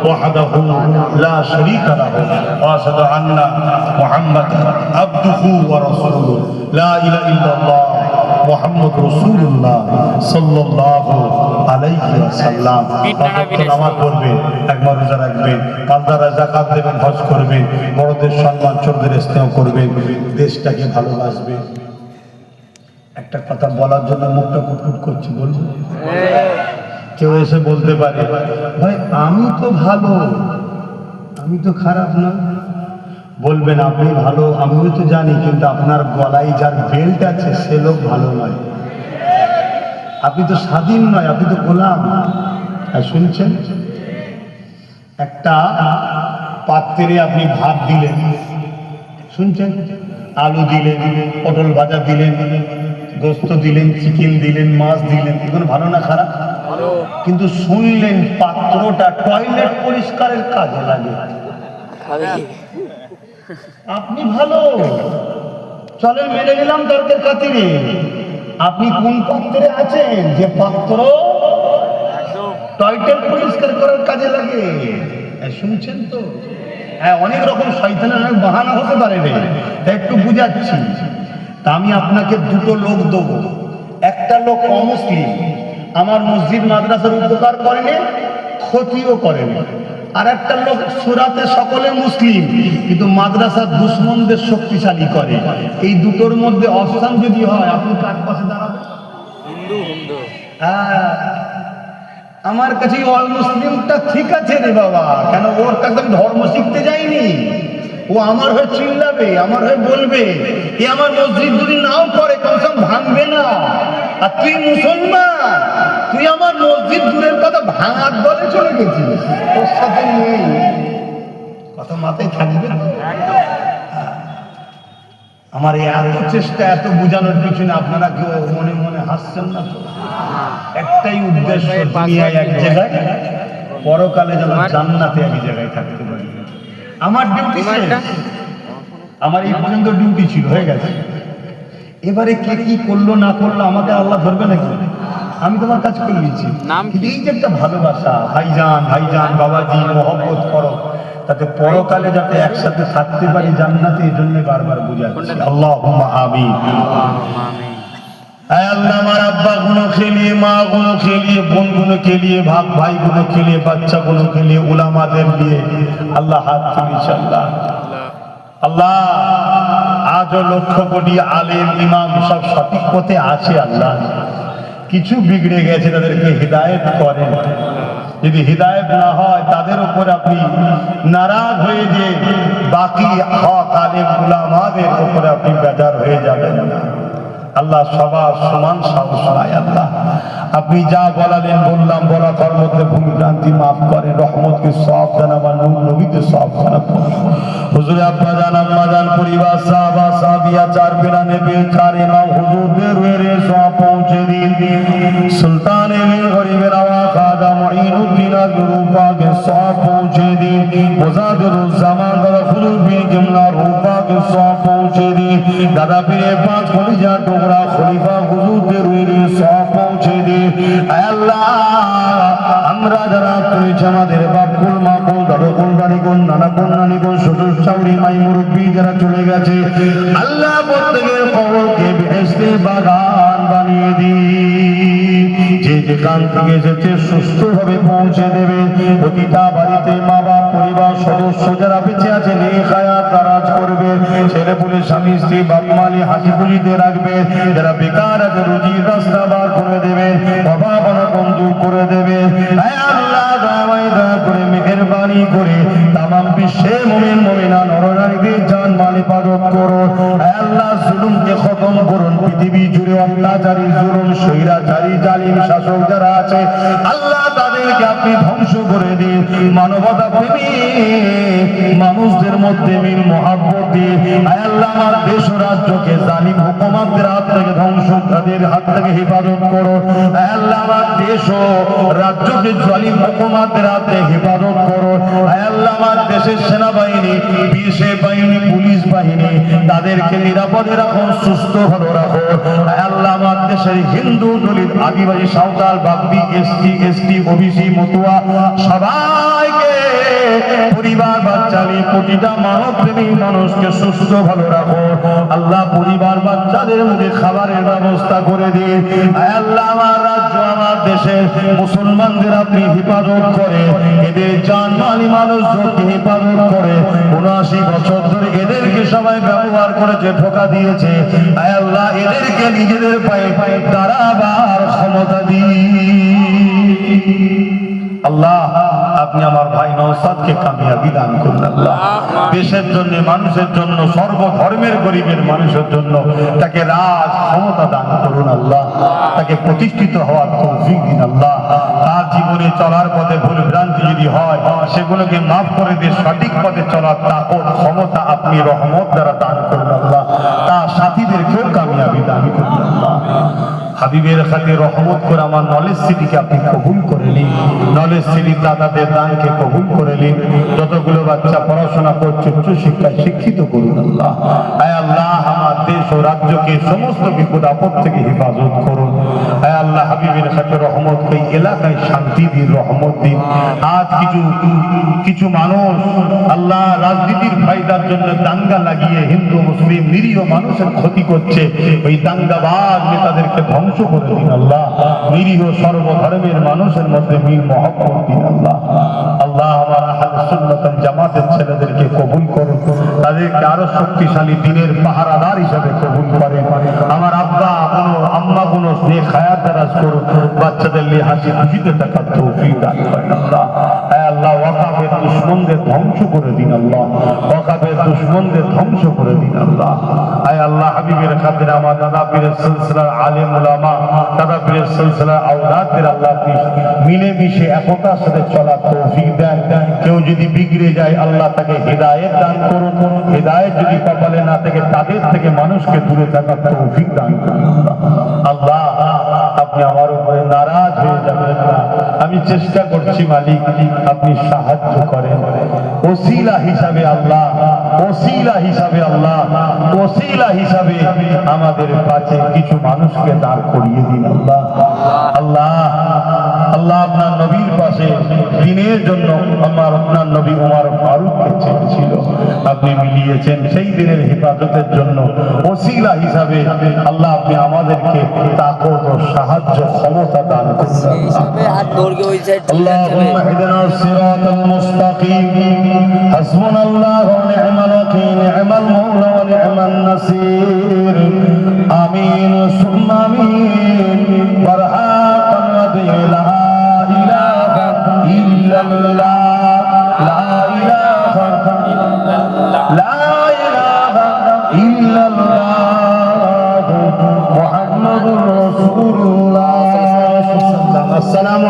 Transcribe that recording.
ওয়াহদাহু লা শারীকা লাহু ওয়া আশহাদু আন্না মুহাম্মাদান আবদুহু ওয়া রাসূলুহু লা ইলাহা ইল্লাল্লাহ মুহাম্মাদুর রাসূলুল্লাহ সাল্লাল্লাহু আলাইহি ওয়াসাল্লাম। নামাজ পড়বেন, একবার রোজা রাখবেন, কালদারা যাকাত দেবেন, হজ করবেন, বড়দের সম্মান ছোটদের স্নেহ করবেন, দেশটাকে ভালোবাসবেন। একটা কথা বলার জন্য মুখটা কুটকুট করছি, বলবো? কেউ এসে বলতে পারে ভাই আমি তো ভালো, আমি তো খারাপ না। বলবেন আপনি ভালো, আমিও তো জানি, কিন্তু আপনার গলায় যার বেল্ট আছে সে লোক ভালো নয়। আপনি তো স্বাধীন নয়, আপনি তো গোলাম। শুনছেন? একটা পাত্রে আপনি ভাত দিলেন, শুনছেন, আলু দিলেন, পটল ভাজা দিলেন, গোস্ত দিলেন, চিকেন দিলেন, মাছ দিলেন, এগুলো ভালো না খারাপ? কিন্তু শুনলেন পাত্রটা টয়লেট পরিষ্কারের কাজে লাগে, আপনি ভালো, চলেন মেনে নিলাম তর্কের খাতিরে। আপনি কোন পাত্রে আছেন যে পাত্র টয়লেট পরিষ্কার করার কাজে লাগে? শুনছেন তো? হ্যাঁ, অনেক রকম শয়তানের অনেক বাহানা হতে পারে রে, একটু বুঝাচ্ছি। তা আমি আপনাকে দুটো লোক দেবো। একটা লোক অমুসলিম, আমার মসজিদ মাদ্রাসার উপকার করেনি, ক্ষতিও করেনি। আর একটা লোক সুরাতে সকলে মুসলিম, কিন্তু মাদ্রাসার দুশ্মনদের শক্তিশালী করে। এই দুটোর মধ্যে অপশন যদি হয়, আপনি কার পাশে দাঁড়াবেন? হ্যাঁ, আমার কাছে অল মুসলিমটা ঠিক আছে রে বাবা, কেন ওর কাছে ধর্ম শিখতে যাইনি। ও আমার হয়ে চিল্লাবে, আমার হয়ে বলবে, এ আমার মসজিদ যদি নাও করে কমসম ভাঙবে না। আর তুই মুসলমান, তুই আমার মসজিদ দূরের কথা ভাঙার দলে চলে গেছিস, তোর সাথে নেই। কথা মাথায় থাকবে। আমার এত চেষ্টা, এত বোঝানোর পিছনে আপনারা কেউ মনে মনে হাসছেন না তো? একটাই উদ্দেশ্য, দুনিয়ায় এক জায়গায়, পরকালে যেন জান্নাতে এক জায়গায় থাকতে পারি। আমার ডিউটি শেষ, আমার এই পর্যন্ত ডিউটি ছিল, হয়ে গেছে। এবারে কে কি করলো না করলো আমাকে আল্লাহ ধরবে নাকি? আমি তোমার কাজ করে দিচ্ছি। কিন্তু এই যে একটা ভালোবাসা, ভাইজান ভাইজান বাবাজি মহব্বত করো, তাতে পরকালে যাতে একসাথে থাকতে পারি জান্নাতে, এই জন্য বারবার বুঝাচ্ছি। আল্লাহুম্মা আমিন। আল্লাহ, আমার আব্বা গুলো খেলিয়ে, মা গুলো খেলিয়ে, বোন গুলো খেলিয়ে, ভাই গুলো খেলিয়ে, বাচ্চা গুলো খেলিয়ে, উলামাদের নিয়ে আল্লাহ হাত তুলিস। আল্লাহ আল্লাহ, আজও লক্ষ কোটি আলেম ইমাম সব সঠিক পথে আছে। আল্লাহ, কিছু বিগড়ে গেছে, তাদেরকে হিদায়েত করেন। যদি হিদায়েত না হয়, তাদের উপর আপনি নারাজ হয়ে যে বাকি হক আলেম উলামাদের উপরে আপনি বেজার হয়ে যাবেন না। আল্লাহ, সবার সমান সাহস নাই। আল্লাহ, আপনি যা বলালেন বললাম, বলা কর্মতে ভুল ভ্রান্তি মাফ করে, রহমতকে সওয়াব দেন, আমার নূর নবীতে সওয়াব দান। হুজুর আব্বা জান, আম্মা জান, পরিবার, সাহাবা সাহাবিয়া, চার পেরা নেবে, চার ইমাম হুজুরদের রয়ে সওয়াব পৌঁছে দিন। সুলতানে গরিবের আওয়া খাজা মুঈনুদ্দিন রূপাকে সওয়াব পৌঁছে দিন। মুজাহিদুল জামান দাদা হুজুর পীর কিবলা রূপাকে সওয়াব পৌঁছে দিন। দাদা পীরে পাঁচ খলিজা টুকরা খলিফা হুজুরদের রয়ে সওয়াব পৌঁছে দিন। আল্লাহ, আমরা যারা তুলেছি, আমাদের বাপকুল মাকুল দাদুকুল দাদিকুল নানাকুল নানিকুল শ্বশুর শাশুড়ি মাই মুরব্বী যারা চলে গেছে, আল্লাহ প্রত্যেকের কবরকে বেহেশতের বাগান বানিয়ে দিন। যে যেখান থেকে এসেছে সুস্থভাবে পৌঁছে দেবে। প্রতিটা বাড়িতে মা বাপ, পরিবার সদস্য যারা বেঁচে আছে নেক হায়াত দারাজ করবে। ছেলে পুলে, স্বামী স্ত্রী, বাপ মালি হাসি খুশিতে রাখবে। যারা বেকার আছে রুজির রাস্তা বার করে দেবে, অভাব অনটন দূর করে দেবে। আল্লাহ, দয়া করে মেহেরবানি করে তামাম বিশ্বে মুমিন মুমিনা নরনারীদের জান মাল হিফাজত করো। আল্লাহ, জুলুমকে খতম করুন। পৃথিবী জুড়ে অত্যাচারী, জুলুম, স্বৈরাচারী, জালিম শাসক যারা আছে, আল্লাহ তাদেরকে আপনি ধ্বংস করে দিন। মানবতা প্রেমী মানুষদের মধ্যে মিল মহাব্বত দিয়ে আল্লাহ আমার দেশ ও রাজ্যকে জালিম হুকুমতদের হাত থেকে ধ্বংস, তাদের হাত থেকে হেফাজত করো। আল্লাহ আমার দেশ ও রাজ্যকে জালিম হুকুমতদের হাত থেকে হেফাজত করো। আল্লাহ আমার দেশের সেনাবাহিনী, বিএসএফ বাহিনী, পুলিশ বাহিনী, তাদেরকে নিরাপদে রাখো, সুস্থ ভালো রাখো। আল্লাহ আমার দেশের হিন্দু, দলিত, আদিবাসী, সাঁওতাল, বাগদি, এসটি, ওবিসি, মতুয়া সবাইকে প্রতিটা মানব প্রেমী মানুষকে সুস্থ ভালো রাখো আল্লাহ। পরিবার বাচ্চাদের মুখে খাবারের ব্যবস্থা করে দিন। আল্লাহ আমার রাজ্য আমার দেশের মুসলমানদের আপনি হেফাজত করে, এদের জানমালি মানুষদেরকে হেফাজত করে। ৭৯ বছর ধরে এদেরকে সবাই ব্যবহার করেছে, ধোঁকা দিয়েছে। আল্লাহ এদেরকে নিজেদের পায়ে পায়ে দাঁড়াবার ক্ষমতা দিন। আল্লাহ আপনি আমার ভাই নওশাদকে কামিয়াবি দান করুন আল্লাহ। দেশের জন্য, মানুষের জন্য, সর্বধর্মের গরিবের মানুষের জন্য তাকে রাজ ক্ষমতা দান করুন আল্লাহ। তাকে প্রতিষ্ঠিত হওয়ার তৌফিক দিন আল্লাহ। তার জীবনে চলার পথে ভুল ভ্রান্তি যদি হয় সেগুলোকে মাফ করে দিয়ে সঠিক পথে চলার তাকত ক্ষমতা আপনি রহমত দ্বারা দান করুন আল্লাহ। তার সাথীদেরকেও কামিয়াবি দান করুন আল্লাহ। হাবিবের সাথে রহমত করে আমার নলেজ সিটিকে আপনি কবুল করে নিন। নলেজ সিটির দাদাদের দানকে কবুল করে নিন। যতগুলো বাচ্চা পড়াশোনা করছে উচ্চ শিক্ষায় শিক্ষিত করুন আল্লাহ। আয় আল্লাহ আমার দেশ ও রাজ্যকে সমস্ত বিপদ আপদ থেকে হেফাজত করুন। আয় আল্লাহ হাবিবের সাথে রহমত করে এলাকায় শান্তি দিন, রহমত দিন। আজ কিছু মানুষ আল্লাহ রাজনীতির ফায়দার জন্য দাঙ্গা লাগিয়ে হিন্দু মুসলিম নিরীহ মানুষের ক্ষতি করছে। ওই দাঙ্গাবাজ নেতাদেরকে ধ্বংস করে দিন আল্লাহ। নিরীহ সর্বধর্মের মানুষের মধ্যে মিল মহব্বত দিন আল্লাহ। আল্লাহ আমার আহলে সুন্নাত ওয়াল জামাতের ছেলেদেরকে কবুল করুন, তাদেরকে আরো শক্তিশালী দিনের পাহারাদার হিসেবে কবুল করেন। আমার আব্বা কোনো আম্মা কোনো নেক হায়াত দারাজ করুন, বাচ্চাদের নিয়ে হাসি খুশিতে থাকার তৌফিক দান করেন আল্লাহ। আয় আল্লাহ ওয়াকাফের দুশমনদের ধ্বংস করে দিন আল্লাহ। ওয়াকাফের দুশমনদের ধ্বংস করে দিন আল্লাহ। আয় আল্লাহ হাবিবের খাতিরে আমার দাদা পীরের সিলসিলার আলেম উলামা, দাদা পীরের সিলসিলার আওলাদদের আল্লাহ আপনি মিলেমিশে একতার সাথে চলার তৌফিক দেন। কেউ যদি বিগড়ে যায় আল্লাহ তাকে হেদায়েত দান করুন। হেদায়েত যদি কপালে না থাকে তাদের থেকে মানুষকে দূরে থাকার তৌফিক দান করুন আল্লাহ। আপনি আমার উপরে নারাজ হয়ে যাবেন না। আমি চেষ্টা করছি মালিক, আপনি সাহায্য করেন। ওসিলা হিসাবে আল্লাহ, ওসিলা হিসাবে আল্লাহ, ওসিলা হিসাবে আমাদের কাছে কিছু মানুষকে দাঁড় করিয়ে দিন আল্লাহ। আল্লাহ আল্লাহ আপনার নবীর পাশে দিনের জন্য আপনার নবী ওমর ফারুককে চেয়েছিল, আপনি মিলিয়েছেন। সেই দিনের হেফাজতের জন্য ওসিলা হিসাবে আল্লাহ আপনি আমাদেরকে তাকত ও সাহায্য ক্ষমতা দান করুন। আল্লাহুম্মা ইহদিনাস সিরাতাল মুস্তাকিম, হাসবুনাল্লাহু ওয়া নি'মাল ওয়াকিল, নি'মাল মাওলা ওয়া নি'মান নাসির। আমিন সুম্মা আমিন। বারহাকান লা ইলাহা ইল্লাল্লাহ, লা ইলাহা ইল্লাল্লাহ, লা ইলাহা ইল্লাল্লাহ মুহাম্মাদুর রাসূলুল্লাহ। আসসালামু